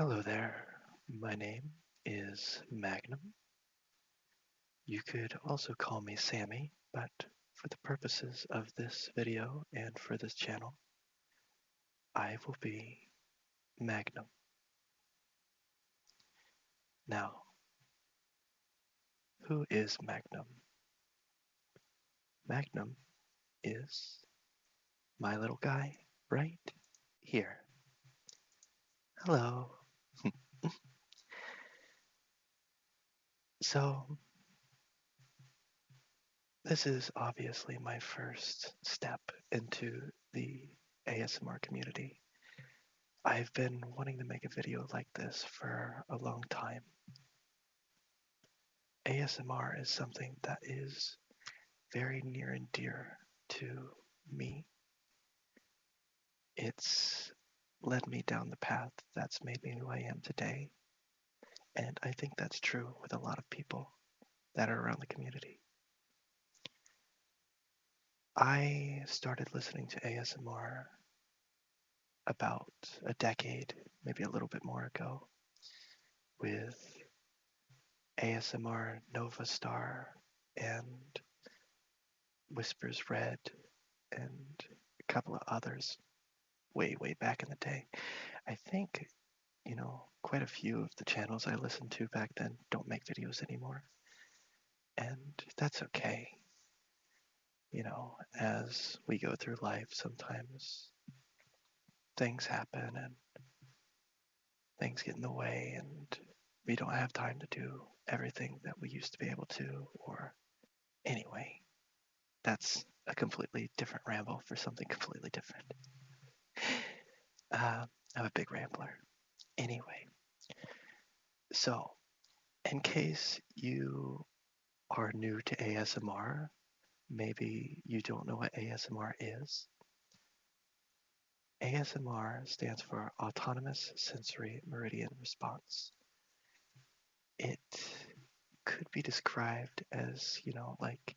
Hello there, my name is Magnum. You could also call me Sammy, but for the purposes of this video and for this channel, I will be Magnum. Now, who is Magnum? Magnum is my little guy right here. Hello. So, this is obviously my first step into the ASMR community. I've been wanting to make a video like this for a long time. ASMR is something that is very near and dear to me. It's led me down the path that's made me who I am today, and I think that's true with a lot of people that are around the community. I started listening to ASMR about a decade, maybe a little bit more ago, with ASMR Nova Star and Whispers Red and a couple of others way back in the day. I think, quite a few of the channels I listened to back then don't make videos anymore. And that's okay. As we go through life, sometimes things happen and things get in the way, and we don't have time to do everything that we used to be able to. Or, anyway, that's a completely different ramble for something completely different. I'm a big rambler. Anyway, so in case you are new to ASMR, maybe you don't know what ASMR is. ASMR stands for Autonomous Sensory Meridian Response. It could be described as, like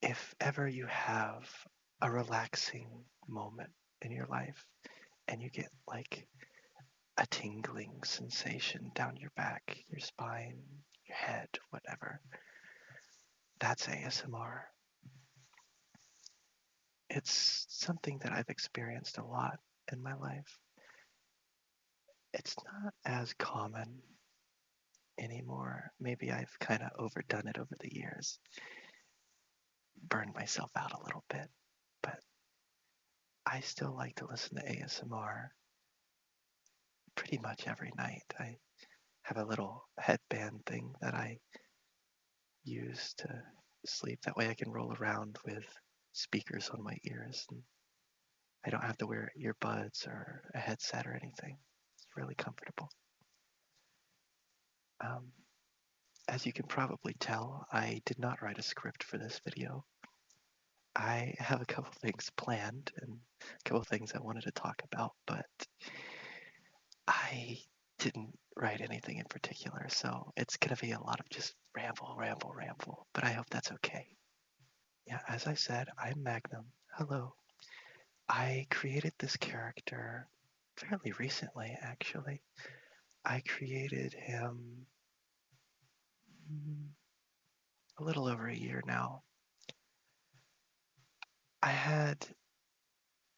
if ever you have a relaxing moment in your life and you get like a tingling sensation down your back, your spine, your head, whatever, that's ASMR. It's something that I've experienced a lot in my life. It's not as common anymore. Maybe I've kind of overdone it over the years, burned myself out a little bit, but I still like to listen to ASMR pretty much every night. I have a little headband thing that I use to sleep. That way I can roll around with speakers on my ears, and I don't have to wear earbuds or a headset or anything. It's really comfortable. Um, as you can probably tell, I did not write a script for this video. I have a couple things planned and a couple things I wanted to talk about, but I didn't write anything in particular, so it's gonna be a lot of just ramble, but I hope that's okay. Yeah, as I said, I'm Magnum. Hello. I created this character fairly recently, actually. I created him a little over a year now. I had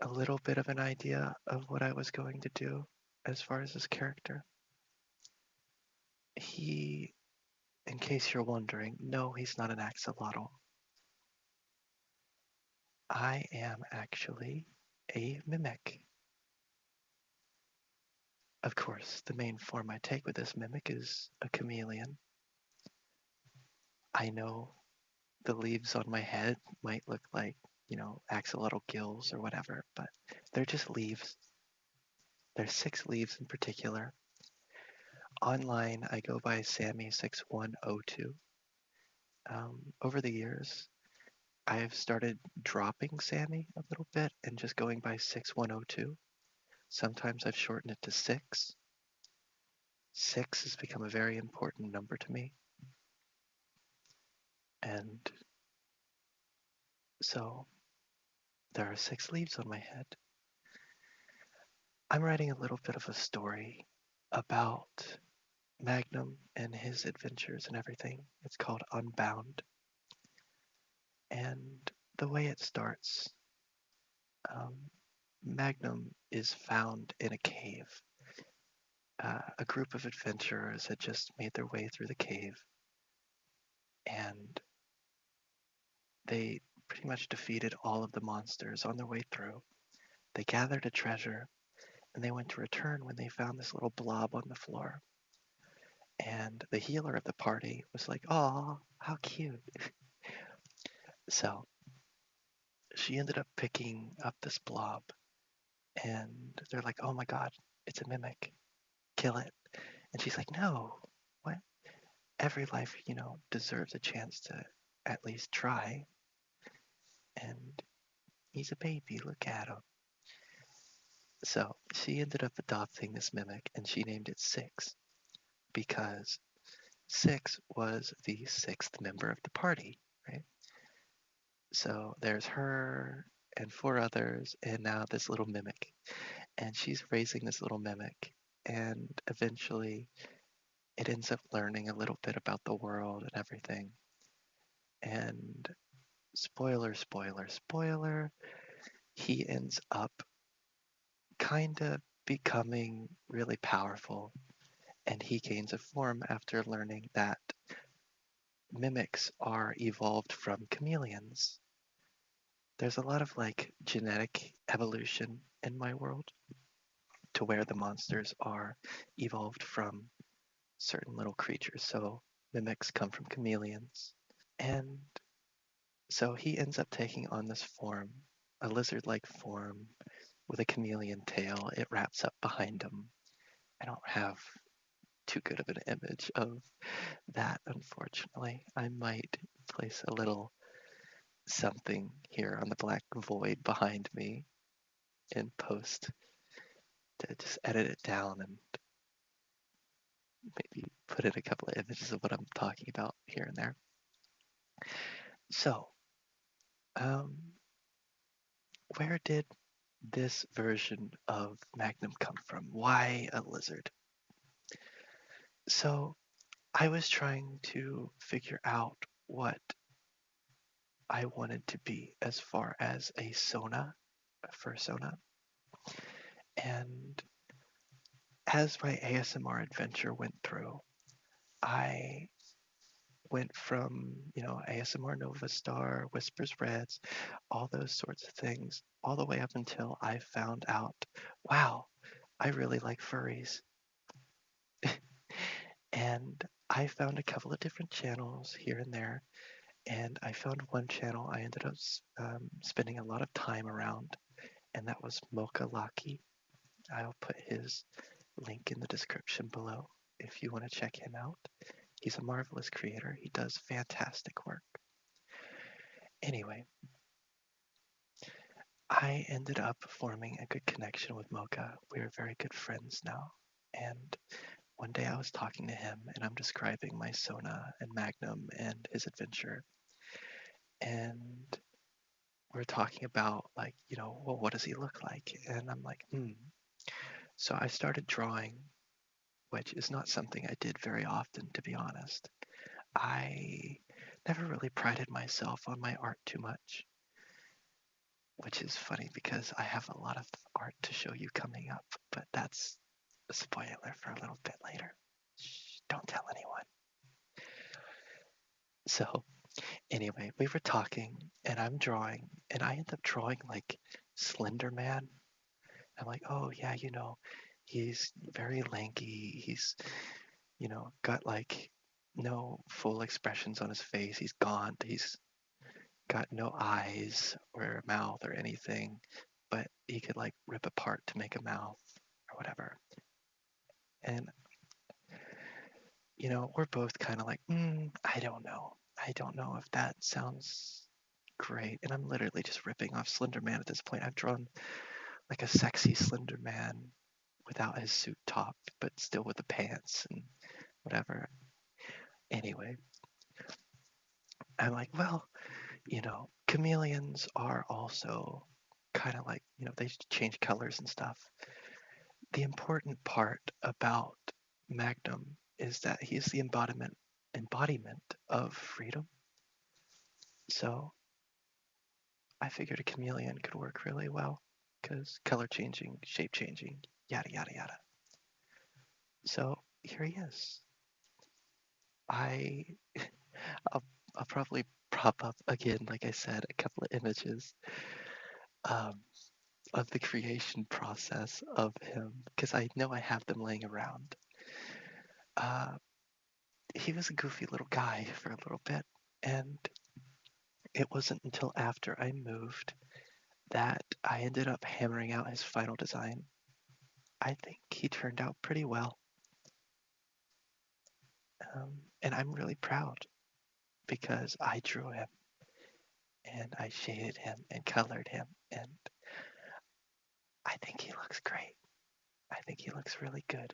a little bit of an idea of what I was going to do as far as this character. He, in case you're wondering, no, he's not an axolotl. I am actually a mimic. Of course, the main form I take with this mimic is a chameleon. I know the leaves on my head might look like, axolotl gills or whatever, but they're just leaves. There's 6 leaves in particular. Online, I go by Sammy6102. Over the years, I've started dropping Sammy a little bit and just going by 6102. Sometimes I've shortened it to 6. 6 has become a very important number to me. And so there are 6 leaves on my head. I'm writing a little bit of a story about Magnum and his adventures and everything. It's called Unbound. And the way it starts, um, Magnum is found in a cave. A group of adventurers had just made their way through the cave, and they pretty much defeated all of the monsters on their way through. They gathered a treasure, and they went to return when they found this little blob on the floor. And the healer of the party was like, "Oh, how cute." So she ended up picking up this blob, and they're like, "Oh my god, it's a mimic. Kill it." And she's like, "No, what? Every life, deserves a chance to at least try. And he's a baby. Look at him." So she ended up adopting this mimic, and she named it Six because Six was the sixth member of the party, right? So there's her and four others, and now this little mimic. And she's raising this little mimic, and eventually it ends up learning a little bit about the world and everything. And spoiler, spoiler, spoiler, he ends up kind of becoming really powerful, and he gains a form after learning that mimics are evolved from chameleons. There's a lot of like genetic evolution in my world to where the monsters are evolved from certain little creatures. So mimics come from chameleons. And so he ends up taking on this form, a lizard like form with a chameleon tail. It wraps up behind him. I don't have too good of an image of that, unfortunately. I might place a little something here on the black void behind me in post to just edit it down and maybe put in a couple of images of what I'm talking about here and there. So, um, where did this version of Magnum come from? Why a lizard? So, I was trying to figure out what I wanted to be as far as a fursona. And as my ASMR adventure went through, I went from, ASMR Nova Star, Whispers Reds, all those sorts of things, all the way up until I found out, wow, I really like furries. And I found a couple of different channels here and there, and I found one channel I ended up spending a lot of time around, and that was Mocha Laki. I'll put his link in the description below if you want to check him out. He's a marvelous creator. He does fantastic work. Anyway, I ended up forming a good connection with Mocha. We are very good friends now. And one day I was talking to him and I'm describing my Sona and Magnum and his adventure. And we're talking about, like, well, what does he look like? And I'm like, hmm. So I started drawing, which is not something I did very often, to be honest. I never really prided myself on my art too much, which is funny because I have a lot of art to show you coming up, but that's a spoiler for a little bit later. Shh, don't tell anyone. So, anyway, we were talking and I'm drawing, and I end up drawing like Slender Man. I'm like, oh, yeah, he's very lanky. He's, got like no full expressions on his face. He's gaunt. He's got no eyes or a mouth or anything, but he could like rip apart to make a mouth or whatever. And we're both kind of like, I don't know. I don't know if that sounds great. And I'm literally just ripping off Slender Man at this point. I've drawn like a sexy Slender Man without his suit top, but still with the pants and whatever. Anyway, I'm like, well, chameleons are also kind of like, they change colors and stuff. the important part about Magnum is that he's the embodiment of freedom. So I figured a chameleon could work really well because color changing, shape changing, yada yada yada. So here he is. I I'll, I'll probably prop up again, like I said, a couple of images um, of the creation process of him because I know I have them laying around. Uh, he was a goofy little guy for a little bit, and it wasn't until after I moved that I ended up hammering out his final design. I think he turned out pretty well, and I'm really proud because I drew him and I shaded him and colored him, and I think he looks great. I think he looks really good.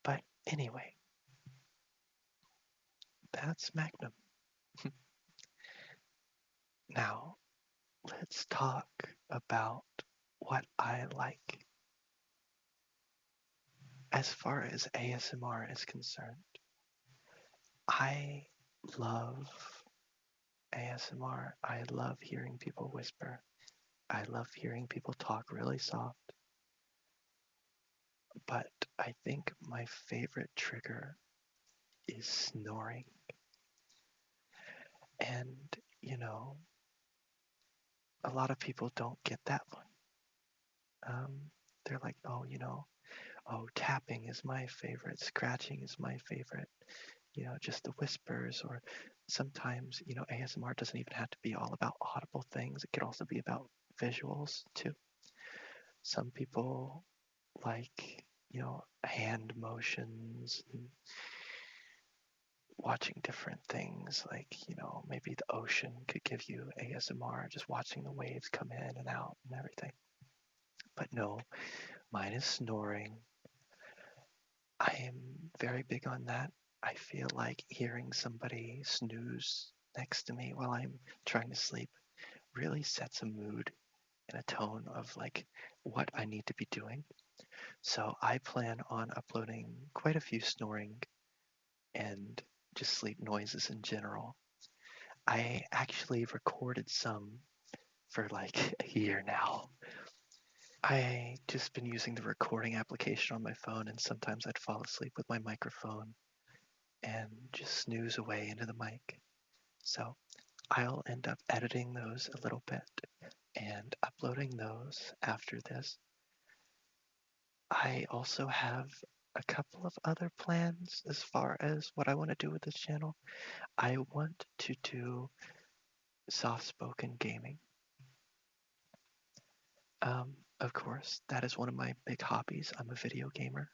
But anyway, that's Magnum. Now, let's talk about what I like. As far as ASMR is concerned, I love ASMR. I love hearing people whisper. I love hearing people talk really soft. But I think my favorite trigger is snoring. And, you know, a lot of people don't get that one. They're like, oh, oh, tapping is my favorite, scratching is my favorite, just the whispers, or sometimes, ASMR doesn't even have to be all about audible things. It could also be about visuals too. Some people like, hand motions and watching different things, like, maybe the ocean could give you ASMR, just watching the waves come in and out and everything. But no, mine is snoring. I am very big on that. I feel like hearing somebody snooze next to me while I'm trying to sleep really sets a mood and a tone of like what I need to be doing. So I plan on uploading quite a few snoring and just sleep noises in general. I actually recorded some for like a year now. I just been using the recording application on my phone, and sometimes I'd fall asleep with my microphone and just snooze away into the mic. So I'll end up editing those a little bit and uploading those after this. I also have a couple of other plans as far as what I want to do with this channel. I want to do soft spoken gaming. Of course, that is one of my big hobbies. I'm a video gamer.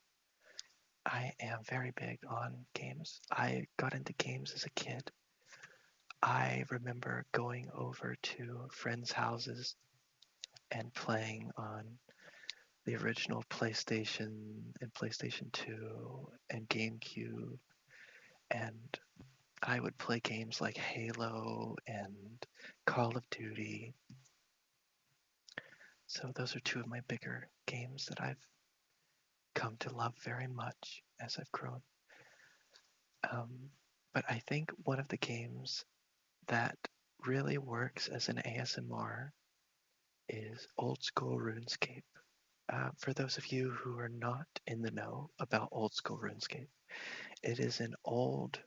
I am very big on games. I got into games as a kid. I remember going over to friends' houses and playing on the original PlayStation and PlayStation 2 and GameCube. And I would play games like Halo and Call of Duty. So those are two of my bigger games that I've come to love very much as I've grown. But I think one of the games that really works as an ASMR is old school RuneScape. For those of you who are not in the know about old school RuneScape, it is an old-ish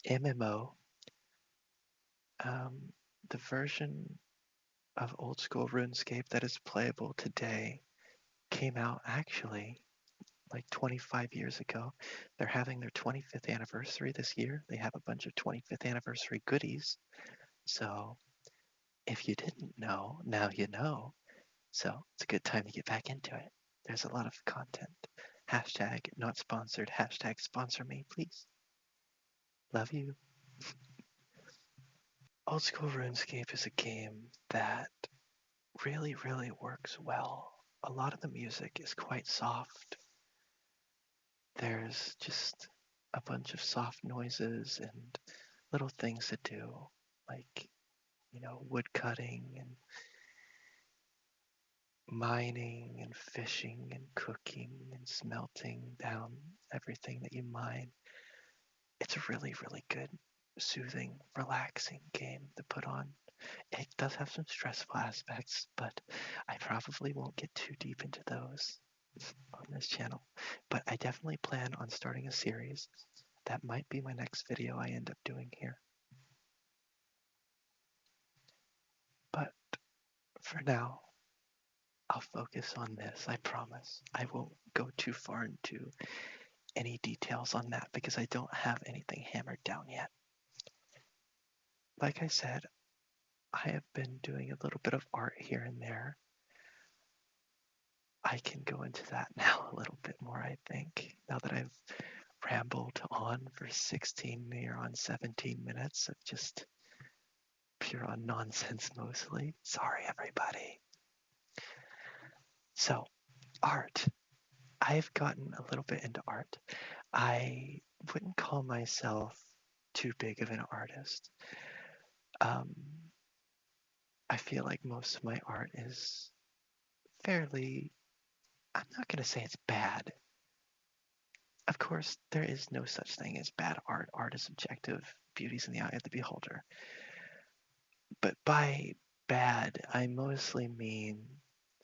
MMO. The version of old school RuneScape that is playable today came out actually like 25 years ago. They're having their 25th anniversary this year. They have a bunch of 25th anniversary goodies. So if you didn't know, now you know. So it's a good time to get back into it. There's a lot of content. Hashtag not sponsored. Hashtag sponsor me, please. Love you. Old School RuneScape is a game that really, really works well. A lot of the music is quite soft. There's just a bunch of soft noises and little things to do, like, wood cutting and mining and fishing and cooking and smelting down everything that you mine. It's a really, really good, soothing, relaxing game to put on. It does have some stressful aspects, but I probably won't get too deep into those on this channel. But I definitely plan on starting a series. That might be my next video I end up doing here. But for now, I'll focus on this, I promise. I won't go too far into any details on that because I don't have anything hammered down yet. Like I said, I have been doing a little bit of art here and there. I can go into that now a little bit more, I think, now that I've rambled on for 16, near on 17 minutes of just pure on nonsense mostly. Sorry, everybody. So, art. I've gotten a little bit into art. I wouldn't call myself too big of an artist. I feel like most of my art is fairly, I'm not going to say it's bad. Of course, there is no such thing as bad art. Art is subjective, beauty's in the eye of the beholder. But by bad, I mostly mean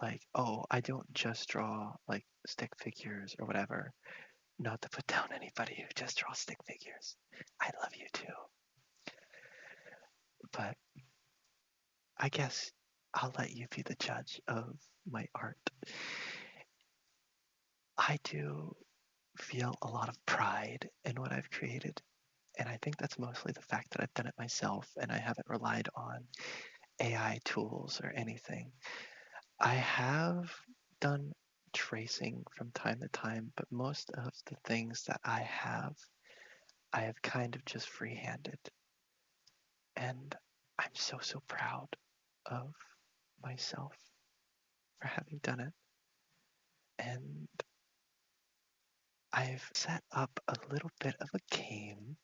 like, oh, I don't just draw like stick figures or whatever. Not to put down anybody who just draws stick figures. I love you too. But I guess I'll let you be the judge of my art. I do feel a lot of pride in what I've created. And I think that's mostly the fact that I've done it myself and I haven't relied on AI tools or anything. I have done tracing from time to time, but most of the things that I have kind of just freehanded. And I'm so, so proud of myself for having done it. And I've set up a little bit of a game.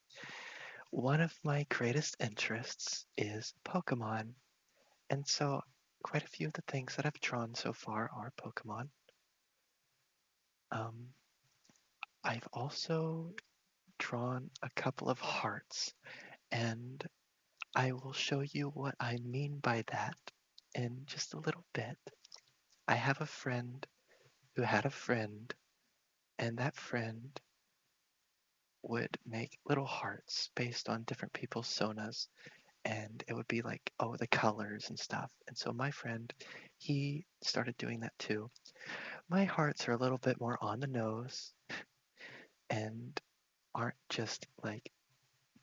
One of my greatest interests is Pokemon. And so quite a few of the things that I've drawn so far are Pokemon. Um, I've also drawn a couple of hearts, and I will show you what I mean by that in just a little bit. I have a friend who had a friend, and that friend would make little hearts based on different people's sonas, and it would be like, oh, the colors and stuff. And so my friend, he started doing that too. My hearts are a little bit more on the nose and aren't just like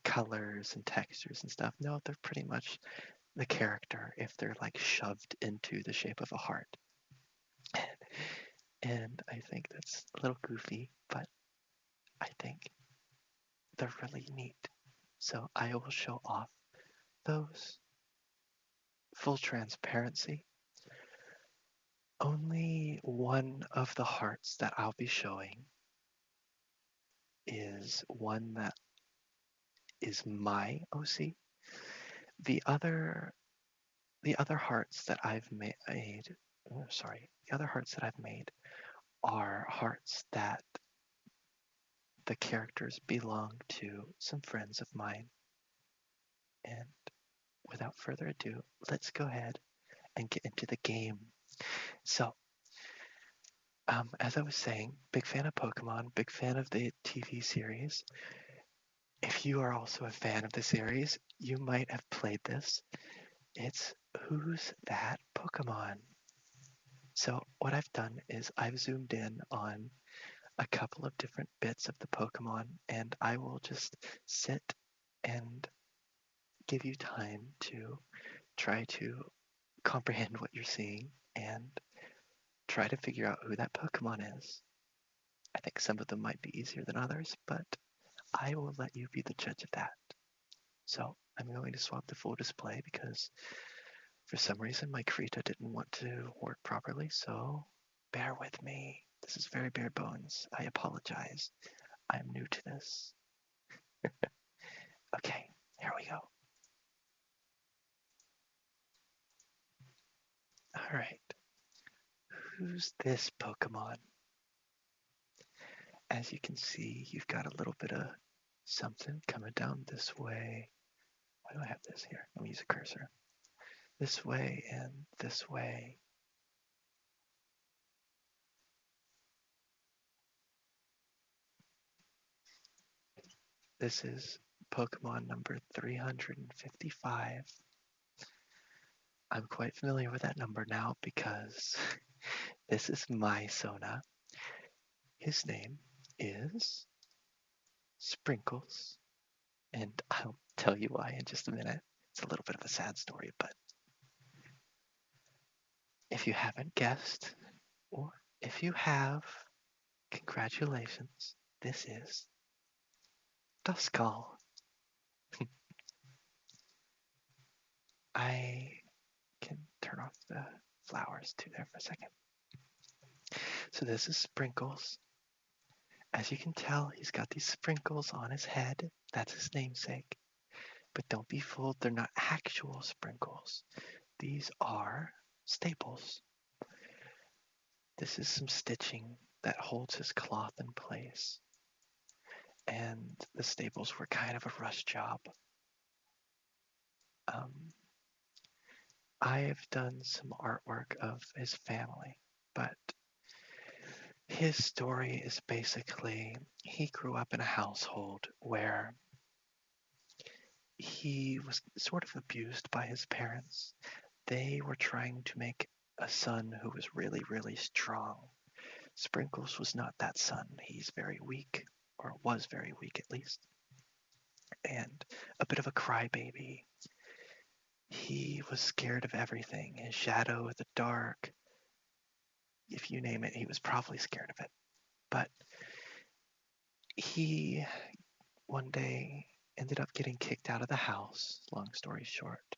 colors and textures and stuff. No, they're pretty much the character if they're like shoved into the shape of a heart. And I think that's a little goofy, but I think they're really neat. So I will show off those. Full transparency. Only one of the hearts that I'll be showing is one that is my OC. The other the other hearts that I've made the other hearts that I've made are hearts that the characters belong to some friends of mine. And without further ado, let's go ahead and get into the game. So, as I was saying, big fan of Pokemon, big fan of the TV series. If you are also a fan of the series, you might have played this. It's Who's That Pokemon? So what I've done is I've zoomed in on a couple of different bits of the Pokemon, and I will just sit and give you time to try to comprehend what you're seeing and try to figure out who that Pokemon is. I think some of them might be easier than others, but I will let you be the judge of that. So I'm going to swap the full display because for some reason my Krita didn't want to work properly, so bear with me. This is very bare bones. I apologize. I'm new to this. Okay, here we go. Alright. who's this Pokemon? As you can see, you've got a little bit of something coming down this way. Why do I have this here? Let me use a cursor. This way and this way. This is Pokemon number 355. I'm quite familiar with that number now because this is my Sona. His name is Sprinkles, and I'll tell you why in just a minute. It's a little bit of a sad story, but if you haven't guessed, or if you have, congratulations, this is Duskull. I can turn off the flowers too there for a second. So this is Sprinkles. As you can tell, he's got these sprinkles on his head. That's his namesake. But don't be fooled, they're not actual sprinkles. These are staples. This is some stitching that holds his cloth in place. And the staples were kind of a rush job. I've done some artwork of his family, but his story is basically he grew up in a household where he was sort of abused by his parents. They were trying to make a son who was really, really strong. Sprinkles was not that son. He's very weak, or was very weak at least, and a bit of a crybaby. He was scared of everything. His shadow, the dark, if you name it, he was probably scared of it. But he one day ended up getting kicked out of the house, long story short,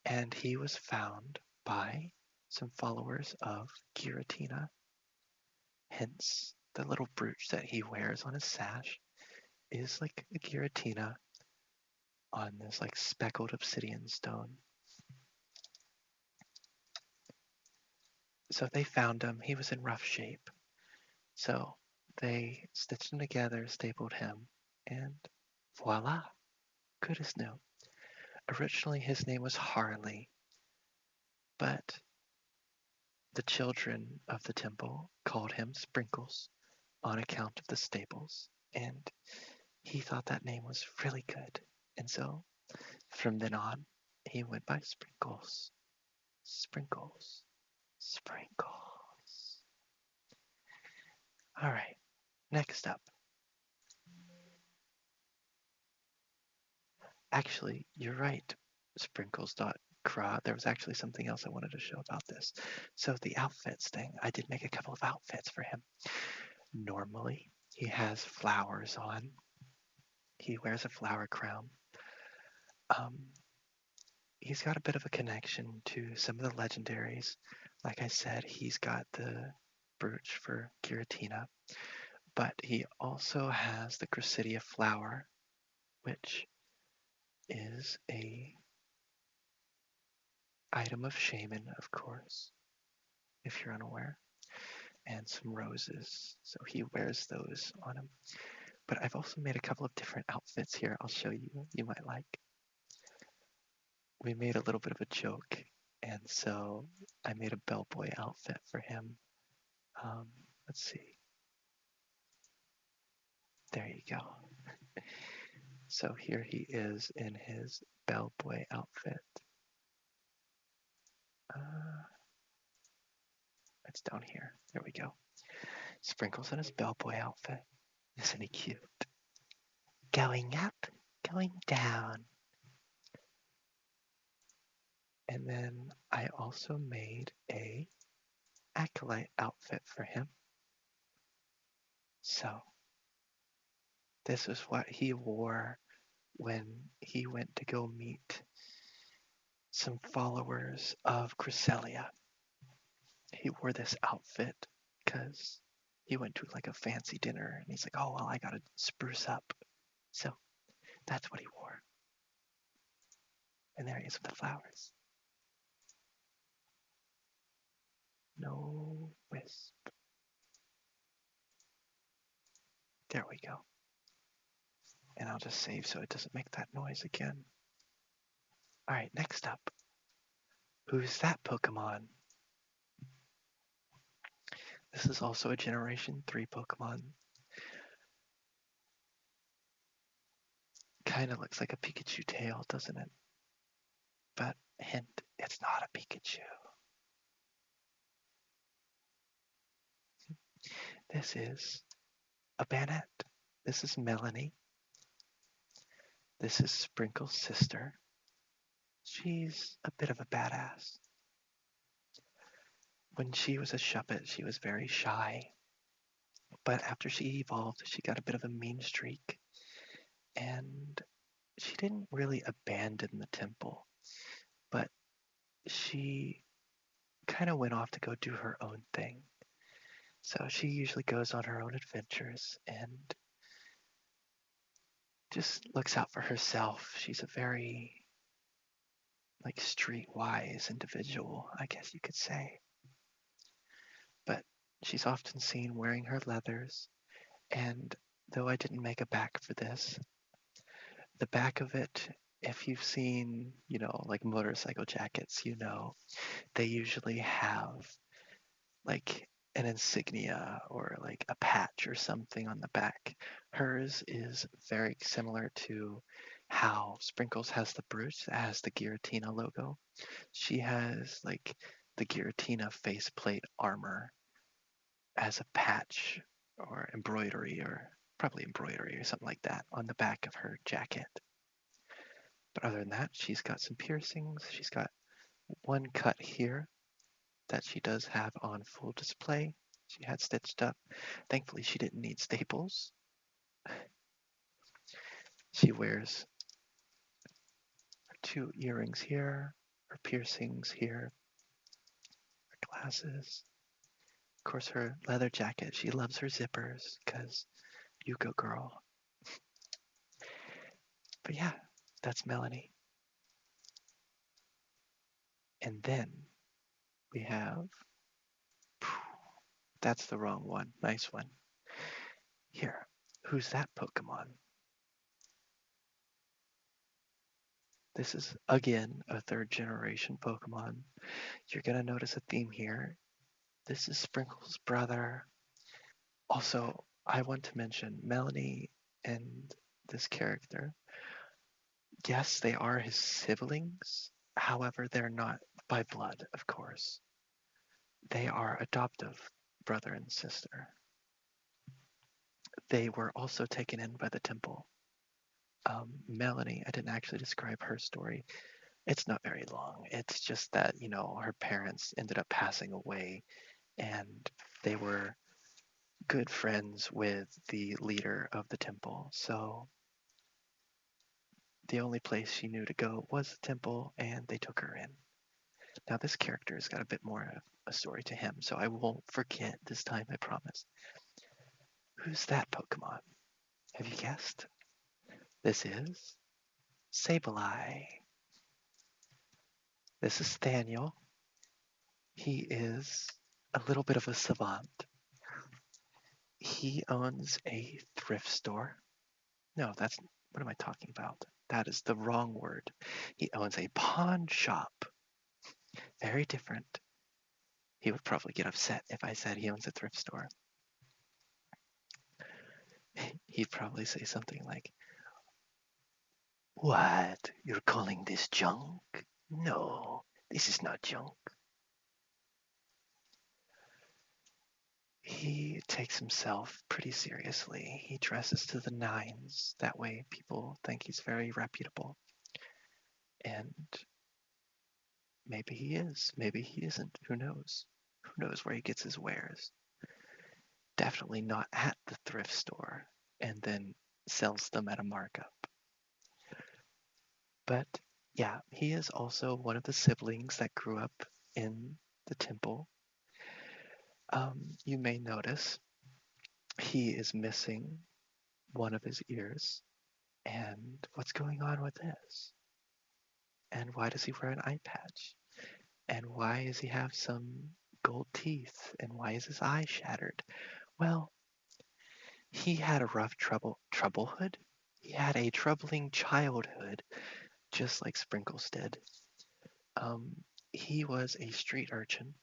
and he was found by some followers of Giratina. Hence, the little brooch that he wears on his sash is like a Giratina on this like speckled obsidian stone. So they found him. He was in rough shape. So they stitched him together, stapled him, and voila, good as new. Originally, his name was Harley, but the children of the temple called him Sprinkles on account of the staples, and he thought that name was really good. And so from then on, he went by Sprinkles. Sprinkles. Sprinkles. All right, next up. Actually, you're right, Sprinkles.craw. There was actually something else I wanted to show about this. So the outfits thing, I did make a couple of outfits for him. Normally, he has flowers on. He wears a flower crown. He's got a bit of a connection to some of the legendaries. Like I said, he's got the brooch for Giratina, but he also has the Gracidia flower, which is a item of shaman, of course, if you're unaware, and some roses. So he wears those on him. But I've also made a couple of different outfits here. I'll show you. You might like. We made a little bit of a joke, and so I made a bellboy outfit for him. Let's see. There you go. So here he is in his bellboy outfit. It's down here. There we go. Sprinkles in his bellboy outfit. Isn't he cute? Going up, going down. And then I also made a acolyte outfit for him. So this is what he wore when he went to go meet some followers of Cresselia. He wore this outfit because he went to like a fancy dinner and he's like, oh, well, I gotta spruce up. So that's what he wore. And there he is with the flowers. Nobody crisp. There we go. And I'll just save so it doesn't make that noise again. All right, next up. Who's that Pokemon? This is also a Generation 3 Pokemon. Kind of looks like a Pikachu tail, doesn't it? But hint, it's not a Pikachu. This is a Banette. This is Melanie. This is Sprinkle's sister. She's a bit of a badass. When she was a Shuppet, she was very shy. But after she evolved, she got a bit of a mean streak. And she didn't really abandon the temple, but she kind of went off to go do her own thing. So she usually goes on her own adventures and just looks out for herself. She's a very streetwise individual, I guess you could say. But she's often seen wearing her leathers, and though I didn't make a back for this, the back of it, if you've seen, like motorcycle jackets, they usually have like an insignia or like a patch or something on the back. Hers is very similar to how Sprinkles has the brooch, that has the Giratina logo. She has like the Giratina faceplate armor as a patch or embroidery, or probably embroidery or something like that on the back of her jacket. But other than that, she's got some piercings. She's got one cut here that she does have on full display. She had stitched up. Thankfully, she didn't need staples. She wears her 2 earrings here, her piercings here, her glasses. Of course, her leather jacket. She loves her zippers because you go girl. But yeah, that's Melanie. And then we have, that's the wrong one. Nice one. Here, who's that Pokemon? This is, again, a 3rd generation Pokemon. You're going to notice a theme here. This is Sprinkle's brother. Also, I want to mention Melanie and this character. Yes, they are his siblings. However, they're not by blood, of course. They are adoptive brother and sister. They were also taken in by the temple. Melanie, I didn't actually describe her story. It's not very long. It's just that, her parents ended up passing away, and they were good friends with the leader of the temple. So the only place she knew to go was the temple, and they took her in. Now this character has got a bit more of a story to him, so I won't forget this time, I promise. Who's that Pokemon? Have you guessed? This is Sableye. This is Thaniel. He is a little bit of a savant. He owns a thrift store. No, what am I talking about? That is the wrong word. He owns a pawn shop. Very different. He would probably get upset if I said he owns a thrift store. He'd probably say something like, "What? You're calling this junk? No, this is not junk." He takes himself pretty seriously. He dresses to the nines. That way people think he's very reputable. And maybe he is. Maybe he isn't. Who knows? Who knows where he gets his wares? Definitely not at the thrift store and then sells them at a markup. But yeah, he is also one of the siblings that grew up in the temple. You may notice he is missing one of his ears. And what's going on with this? And why does he wear an eye patch? And why does he have some gold teeth, and why is his eye shattered? Well, he had a rough troublehood. He had a troubling childhood, just like Sprinkles did. Um, he was a street urchin,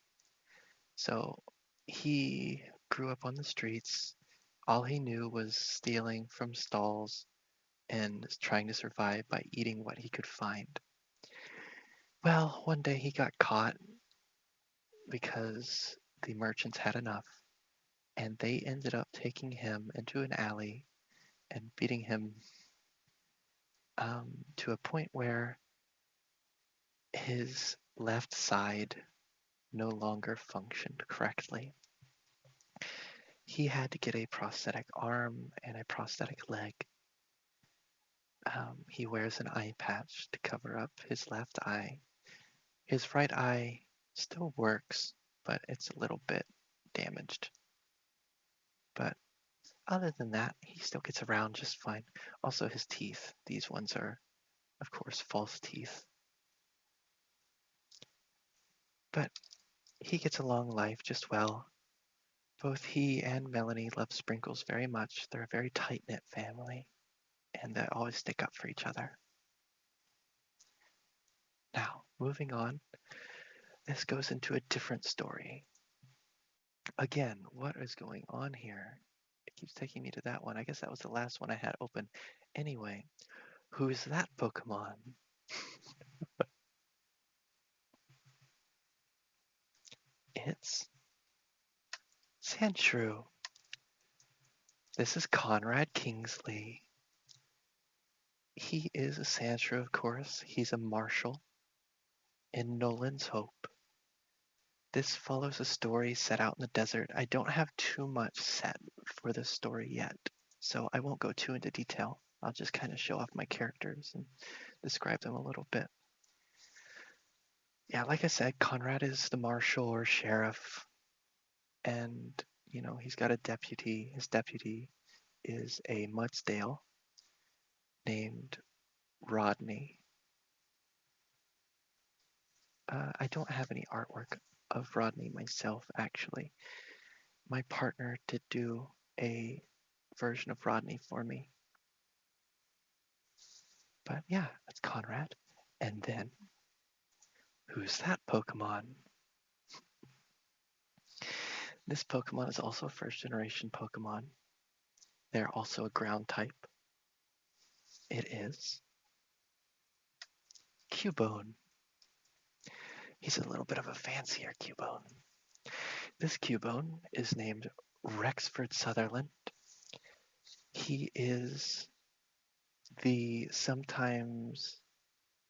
so he grew up on the streets. All he knew was stealing from stalls and trying to survive by eating what he could find. Well, one day he got caught because the merchants had enough, and they ended up taking him into an alley and beating him to a point where his left side no longer functioned correctly. He had to get a prosthetic arm and a prosthetic leg. He wears an eye patch to cover up his left eye. His right eye still works, but it's a little bit damaged. But other than that, he still gets around just fine. Also, his teeth. These ones are, of course, false teeth. But he gets along life just well. Both he and Melanie love Sprinkles very much. They're a very tight-knit family, and they always stick up for each other. Now, moving on, this goes into a different story. Again, what is going on here? It keeps taking me to that one. I guess that was the last one I had open. Anyway, who's that Pokemon? It's Sandshrew. This is Conrad Kingsley. He is a Sandshrew, of course. He's a marshal in Nolan's Hope. This follows a story set out in the desert. I don't have too much set for this story yet, so I won't go too into detail. I'll just kind of show off my characters and describe them a little bit. Yeah, like I said, Conrad is the marshal or sheriff, and he's got a deputy. His deputy is a Muddsdale named Rodney. I don't have any artwork of Rodney myself, actually. My partner did do a version of Rodney for me. But yeah, that's Conrad. And then, who's that Pokemon? This Pokemon is also a first generation Pokemon. They're also a ground type. It is Cubone. He's a little bit of a fancier Cubone. This Cubone is named Rexford Sutherland. He is the sometimes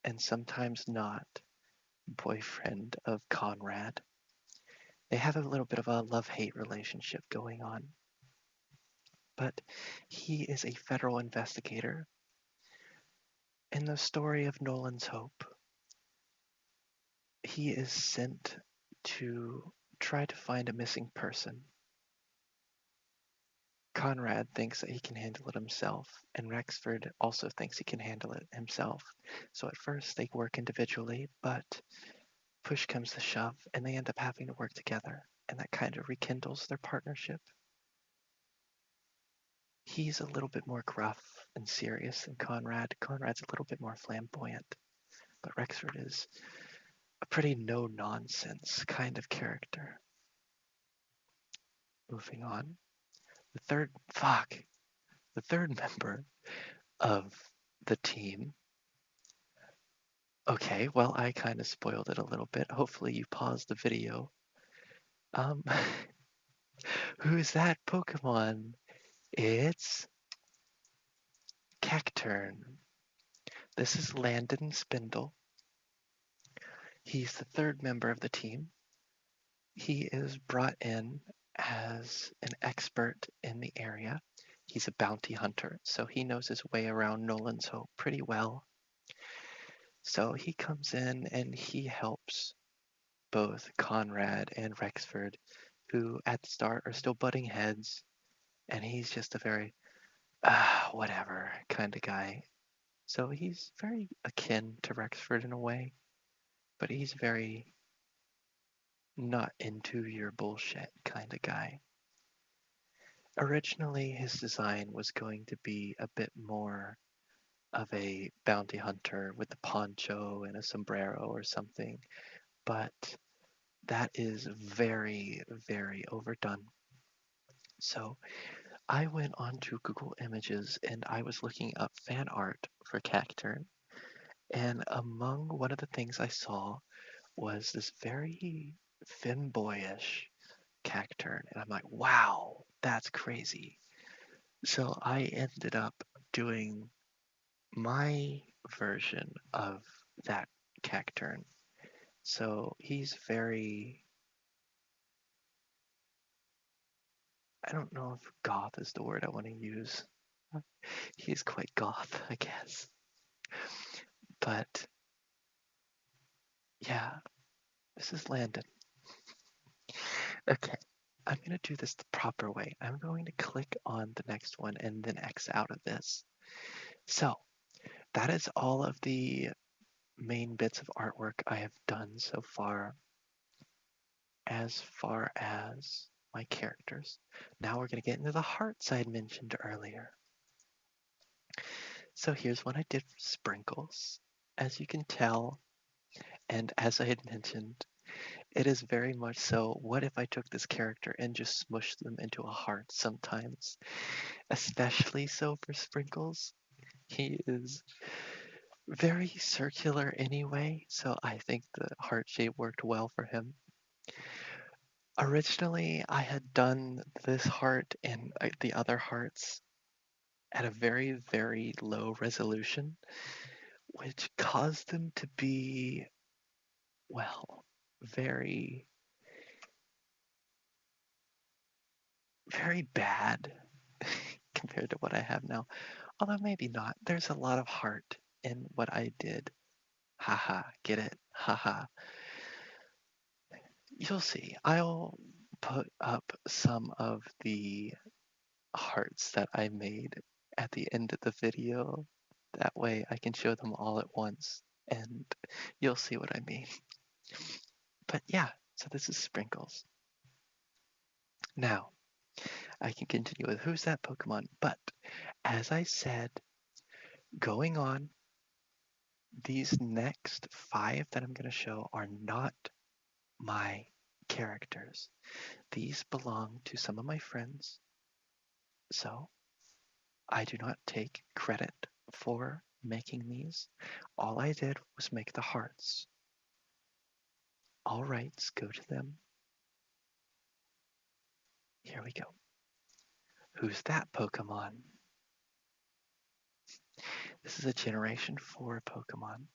and sometimes not boyfriend of Conrad. They have a little bit of a love-hate relationship going on. But he is a federal investigator. In the story of Nolan's Hope, he is sent to try to find a missing person. Conrad thinks that he can handle it himself, and Rexford also thinks he can handle it himself. So at first they work individually, but push comes to shove, and they end up having to work together, and that kind of rekindles their partnership. He's a little bit more gruff and serious than Conrad. Conrad's a little bit more flamboyant, but Rexford is a pretty no-nonsense kind of character. Moving on. The third member of the team. Okay, well, I kind of spoiled it a little bit. Hopefully you paused the video. Um, who is that Pokemon? It's Cacturn. This is Landon Spindle. He's the third member of the team. He is brought in as an expert in the area. He's a bounty hunter, so he knows his way around Nolan's Hope pretty well. So he comes in and he helps both Conrad and Rexford, who at the start are still butting heads, and he's just a very, whatever kind of guy. So he's very akin to Rexford in a way, but he's very not into your bullshit kind of guy. Originally, his design was going to be a bit more of a bounty hunter with a poncho and a sombrero or something, but that is very, very overdone. So I went onto Google Images and I was looking up fan art for Cacturn, and among one of the things I saw was this very femboyish Cacturn, and I'm like, wow, that's crazy. So I ended up doing my version of that Cacturn. So he's very, I don't know if goth is the word I want to use. He's quite goth, I guess. But yeah, this is Landon. Okay, I'm going to do this the proper way. I'm going to click on the next one and then X out of this. So that is all of the main bits of artwork I have done so far as my characters. Now we're going to get into the hearts I had mentioned earlier. So here's what I did for sprinkles. As you can tell, and as I had mentioned, it is very much so, what if I took this character and just smushed them into a heart sometimes? Especially so for Sprinkles. He is very circular anyway, so I think the heart shape worked well for him. Originally, I had done this heart and the other hearts at a very, very low resolution, which caused them to be, well, very, very bad compared to what I have now. Although maybe not. There's a lot of heart in what I did. Haha, get it? Haha. You'll see. I'll put up some of the hearts that I made at the end of the video. That way I can show them all at once and you'll see what I mean. But yeah, so this is Sprinkles. Now, I can continue with Who's That Pokemon, but as I said, going on, these next 5 that I'm going to show are not my characters. These belong to some of my friends, so I do not take credit for making these. All I did was make the hearts. All rights go to them. Here we go. Who's that Pokemon? This is a Generation 4 Pokemon.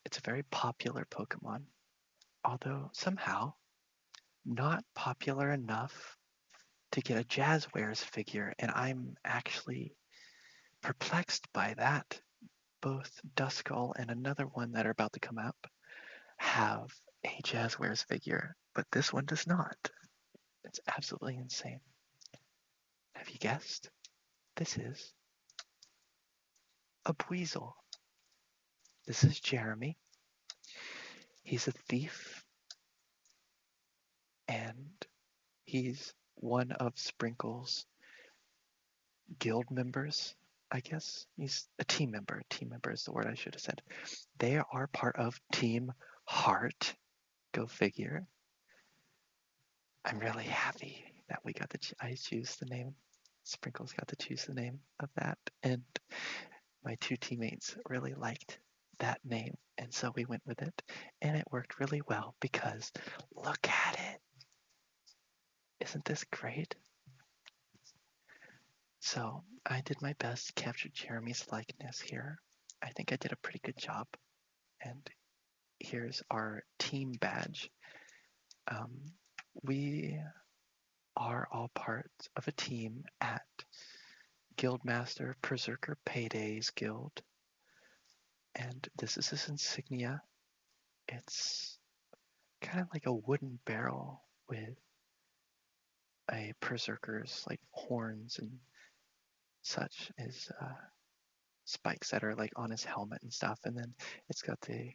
It's a very popular Pokemon, although somehow not popular enough to get a Jazzwares figure, and I'm actually perplexed by that. Both Duskull and another one that are about to come up have a Jazzwares figure, but this one does not. It's absolutely insane. Have you guessed? This is a Buizel. This is Jeremy. He's a thief, and he's one of Sprinkle's guild members, I guess. He's a team member. Team member is the word I should have said. They are part of Team Heart. Go figure. I'm really happy that we got I choose the name. Sprinkles got to choose the name of that, and my 2 teammates really liked that name, and so we went with it, and it worked really well because look at it. Isn't this great? So I did my best to capture Jeremy's likeness here. I think I did a pretty good job, and here's our team badge. We are all parts of a team at Guildmaster Berserker Payday's Guild. And this is his insignia. It's kind of like a wooden barrel with a berserker's like horns and such as spikes that are like on his helmet and stuff. And then it's got the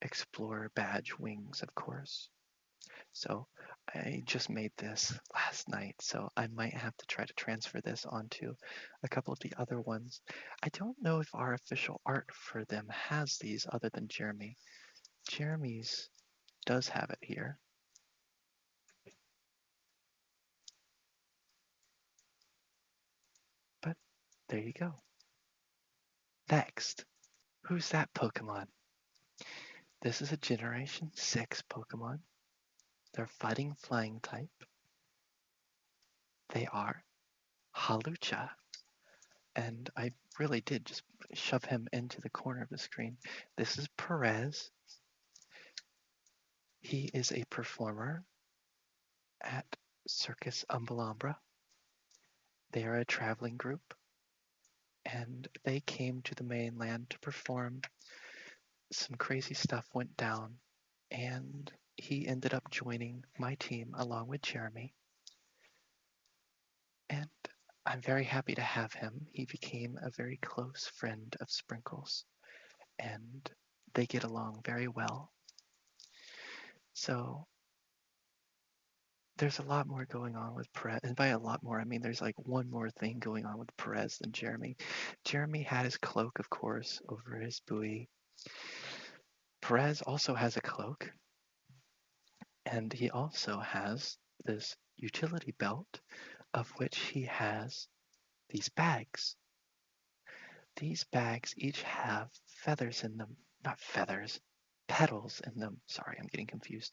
explorer badge wings, of course. So I just made this last night, so I might have to try to transfer this onto a couple of the other ones. I don't know if our official art for them has these other than Jeremy. Jeremy's does have it here. But there you go. Next, who's that Pokemon? This is a Generation 6 Pokemon. They're fighting flying type. They are Halucha. And I really did just shove him into the corner of the screen. This is Perez. He is a performer at Circus Umbelambra. They are a traveling group, and they came to the mainland to perform. Some crazy stuff went down, and he ended up joining my team along with Jeremy. And I'm very happy to have him. He became a very close friend of Sprinkles, and they get along very well. So there's a lot more going on with Perez. And by a lot more, I mean there's like one more thing going on with Perez than Jeremy. Jeremy had his cloak, of course, over his buoy. Perez also has a cloak, and he also has this utility belt, of which he has these bags. These bags each have feathers in them. Not feathers, petals in them. Sorry, I'm getting confused.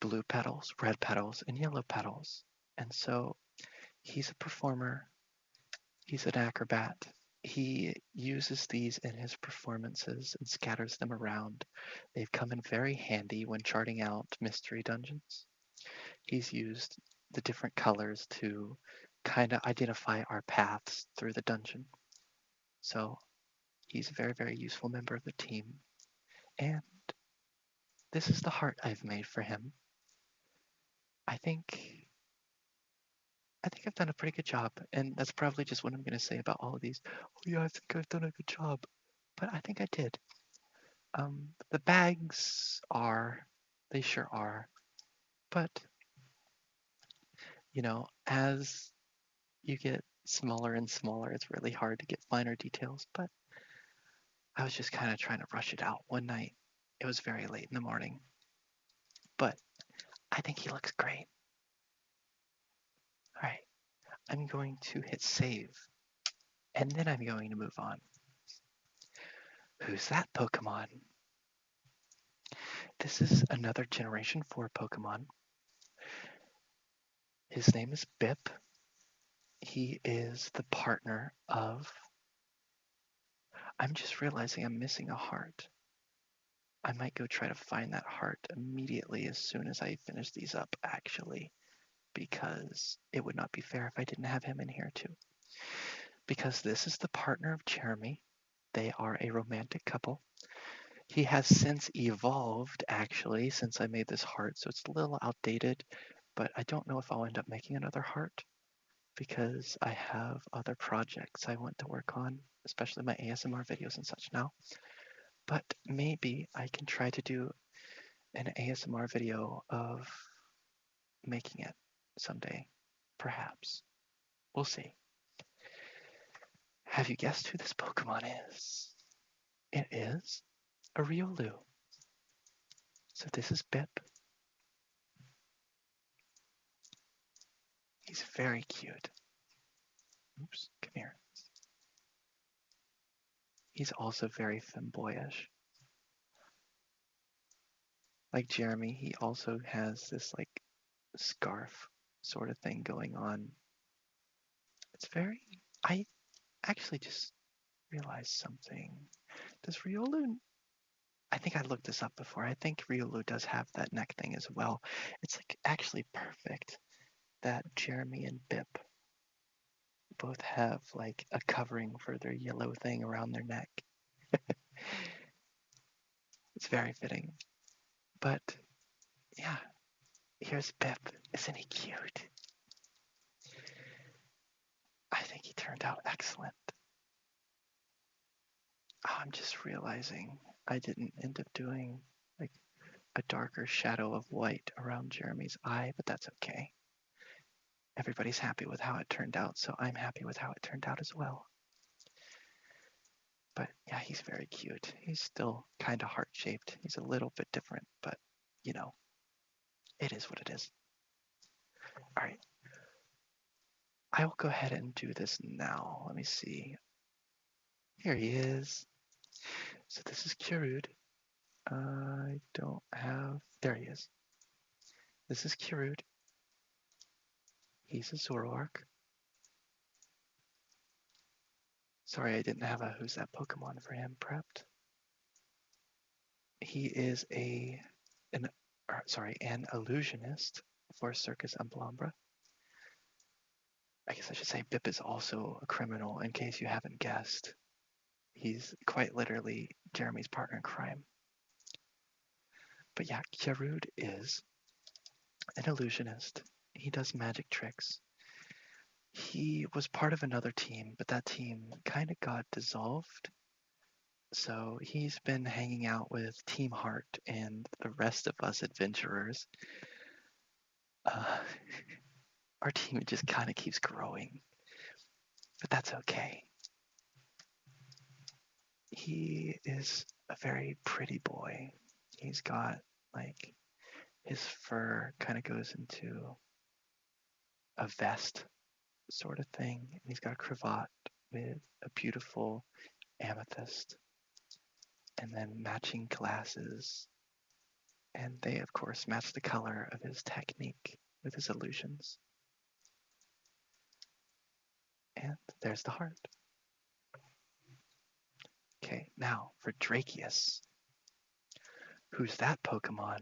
Blue petals, red petals, and yellow petals. And so he's a performer, he's an acrobat. He uses these in his performances and scatters them around. They've come in very handy when charting out mystery dungeons. He's used the different colors to kind of identify our paths through the dungeon. So he's a very, very useful member of the team. And this is the heart I've made for him. I think I've done a pretty good job, and that's probably just what I'm going to say about all of these. Oh yeah, I think I've done a good job, but I think I did. The bags are, they sure are, but as you get smaller and smaller, it's really hard to get finer details. But I was just kind of trying to rush it out one night. It was very late in the morning, but I think he looks great. All right, I'm going to hit save, and then I'm going to move on. Who's that Pokemon? This is another Generation 4 Pokemon. His name is Bip. He is the partner of... I'm just realizing I'm missing a heart. I might go try to find that heart immediately as soon as I finish these up, actually, because it would not be fair if I didn't have him in here too. Because this is the partner of Jeremy. They are a romantic couple. He has since evolved, actually, since I made this heart, so it's a little outdated, but I don't know if I'll end up making another heart because I have other projects I want to work on, especially my ASMR videos and such now. But maybe I can try to do an ASMR video of making it someday. Perhaps. We'll see. Have you guessed who this Pokemon is? It is a Riolu. So this is Bip. He's very cute. Oops, come here. He's also very femboyish. Like Jeremy, he also has this like scarf sort of thing going on. It's very... I actually just realized something. Does Riolu... I think I looked this up before. I think Riolu does have that neck thing as well. It's like actually perfect that Jeremy and Bip both have like a covering for their yellow thing around their neck. It's very fitting. But yeah, here's Bip. Isn't he cute? I think he turned out excellent. Oh, I'm just realizing I didn't end up doing like a darker shadow of white around Jeremy's eye, but that's okay. Everybody's happy with how it turned out, so I'm happy with how it turned out as well. But yeah, he's very cute. He's still kind of heart-shaped. He's a little bit different, but you know, it is what it is. All right. I will go ahead and do this now. Let me see. Here he is. So this is Kirud. I don't have... There he is. This is Kirud. He's a Zoroark. Sorry, I didn't have a Who's That Pokemon for him prepped. He is an illusionist for Circus Amblambra. I guess I should say Bip is also a criminal, in case you haven't guessed. He's quite literally Jeremy's partner in crime. But yeah, Kirud is an illusionist. He does magic tricks. He was part of another team, but that team kind of got dissolved. So he's been hanging out with Team Heart and the rest of us adventurers. Our team just kind of keeps growing, but that's okay. He is a very pretty boy. He's got, like, his fur kind of goes into a vest sort of thing. And he's got a cravat with a beautiful amethyst and then matching glasses. And they, of course, match the color of his technique with his illusions. And there's the heart. Okay, now for Drakius. Who's that Pokemon?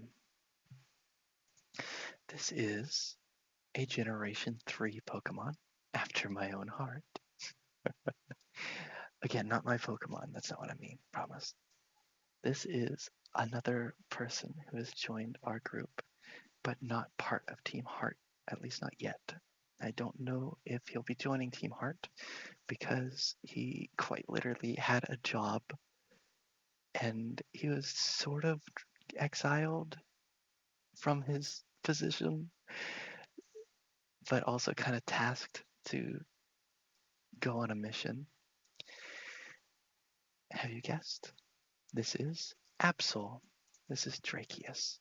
This is a Generation 3 Pokemon after my own heart. Again, not my Pokemon. That's not what I mean. Promise. This is another person who has joined our group, but not part of Team Heart, at least not yet. I don't know if he'll be joining Team Heart because he quite literally had a job and he was sort of exiled from his position, but also kind of tasked to go on a mission. Have you guessed? This is Absol. This is Drakius.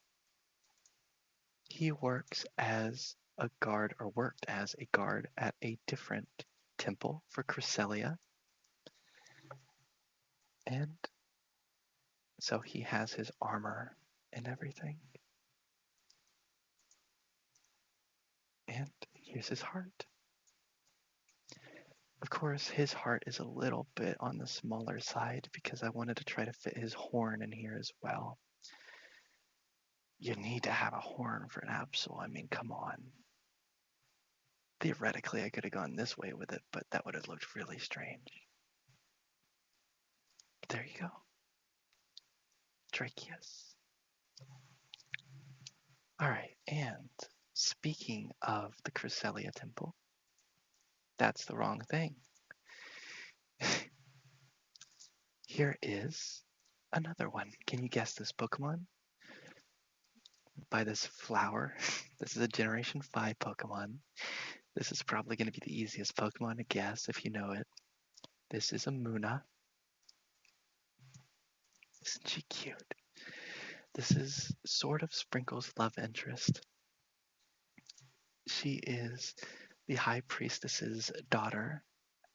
He works as a guard, or worked as a guard at a different temple for Cresselia. And so he has his armor and everything. And here's his heart. Of course, his heart is a little bit on the smaller side because I wanted to try to fit his horn in here as well. You need to have a horn for an Absol. I mean, come on. Theoretically, I could have gone this way with it, but that would have looked really strange. But there you go. Drakius. Alright, and speaking of the Cresselia Temple, that's the wrong thing. Here is another one. Can you guess this Pokemon? By this flower. This is a Generation 5 Pokemon. This is probably going to be the easiest Pokemon to guess if you know it. This is a Munna. Isn't she cute? This is sort of Sprinkle's love interest. She is the High Priestess's daughter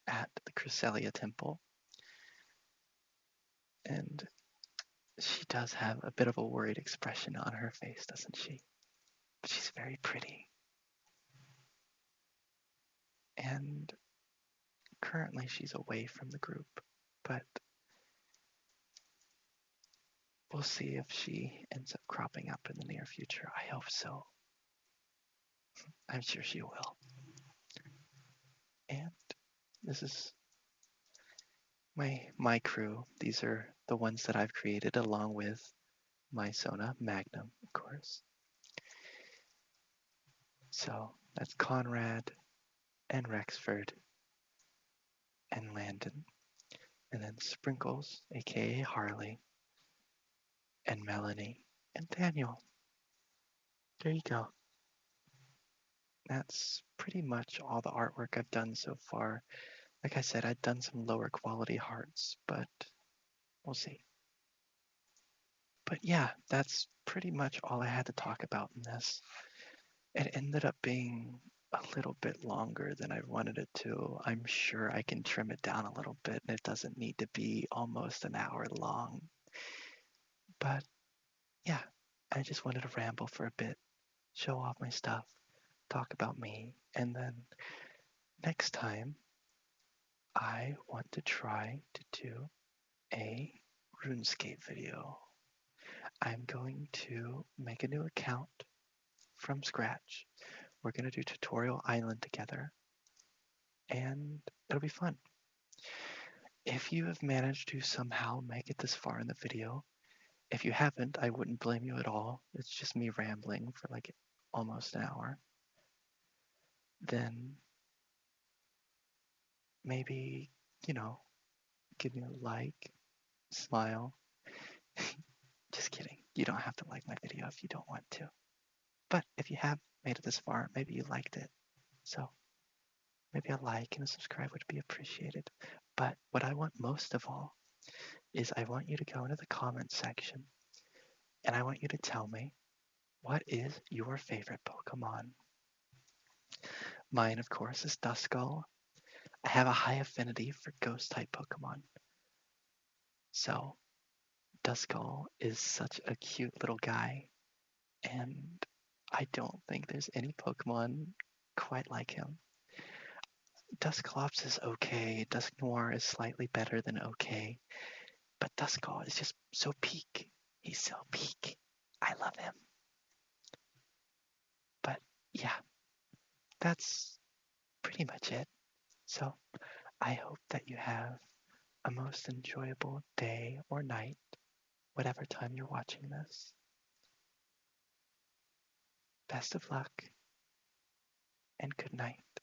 at the Cresselia Temple. And she does have a bit of a worried expression on her face, doesn't she? But she's very pretty. And currently she's away from the group, but we'll see if she ends up cropping up in the near future. I hope so. I'm sure she will. And this is my crew. These are the ones that I've created along with my Sona Magnum, of course. So that's Conrad and Rexford and Landon. And then Sprinkles, aka Harley, and Melanie, And Daniel, there you go. That's pretty much all the artwork I've done so far. Like I said, I've done some lower quality hearts, but we'll see. But yeah, that's pretty much all I had to talk about in this. It ended up being a little bit longer than I wanted it to. I'm sure I can trim it down a little bit and it doesn't need to be almost an hour long. But yeah, I just wanted to ramble for a bit, show off my stuff, talk about me, and then next time I want to try to do a RuneScape video. I'm going to make a new account from scratch. We're going to do Tutorial Island together, and it'll be fun. If you have managed to somehow make it this far in the video, if you haven't, I wouldn't blame you at all. It's just me rambling for like almost an hour. Then maybe, you know, give me a like, smile. Just kidding. You don't have to like my video if you don't want to. But if you have made it this far, maybe you liked it. So maybe a like and a subscribe would be appreciated. But what I want most of all is I want you to go into the comments section and I want you to tell me, what is your favorite Pokemon? Mine, of course, is Duskull. I have a high affinity for ghost type Pokemon. So Duskull is such a cute little guy, and I don't think there's any Pokemon quite like him. Dusclops is okay. Dusknoir is slightly better than okay. But Duskull is just so peak. He's so peak. I love him. But yeah, that's pretty much it. So I hope that you have a most enjoyable day or night, whatever time you're watching this. Best of luck and good night.